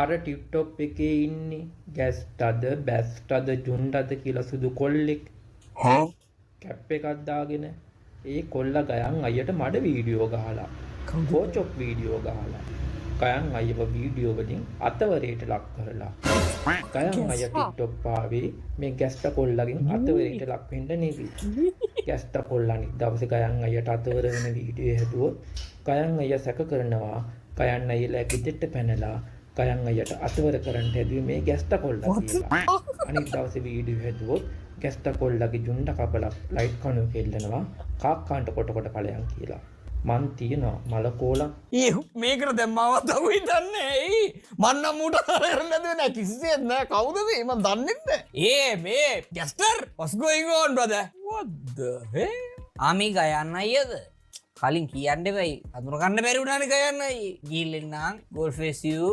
අර ටික්ටොක් එකේ ඉන්නේ ගැස්ටද බැස්ටද ජුන්ටද කියලා සුදු කොල්ලෙක් කැප් එකක් දාගෙන ඒ කොල්ල ගයන් අයියට මඩ වීඩියෝ ගහලා කෝචොක් වීඩියෝ ගහලා ගයන් අයියව වීඩියෝ වලින් අතවරයට ලක් කරලා ගයන් අයිය ටික්ටොක් පාවේ මේ ගැස්ට කොල්ලගෙන් අතවරයට ලක් වෙන්න නෙවෙයි ගැස්ට කොල්ලා අනිත් දවසේ ගයන් අයියට අතවර වෙන වීඩියෝ හැදුවොත් ගයන් අයිය සැක කරනවා ගයන් අයියලා ගෙදරට පැනලා ගයන් අයියට අතවර කරන්න හැදුවේ මේ ගැස්ට කොල්ලා කියලා. අනිත් දවසේ වීඩියෝ හැදුවොත් ගැස්ට කොල්ලගේ ජුණ්ඩ කපලා ලයිට් කණුව කෙල්ලනවා කාක්කාන්ට කොට කොට ඵලයන් කියලා. මන් තියනවා මල කෝලක්. මේකට දැම්මවත් අහුයි දන්නේ ඇයි? මන් නම් ඌට කරන්න දෙන්නේ කිසිසේත් නෑ. කවුද මේ? මන් දන්නේ නැහැ. මේ ගැස්ටර් what's going on brother? What the hell? ආමි ගයන්න අයියද? කලින් කියන්න බැයි අඳුර ගන්න බැරි වුණානේ ගයන්න අයියේ. ගිහින් එන්නම්. God bless you.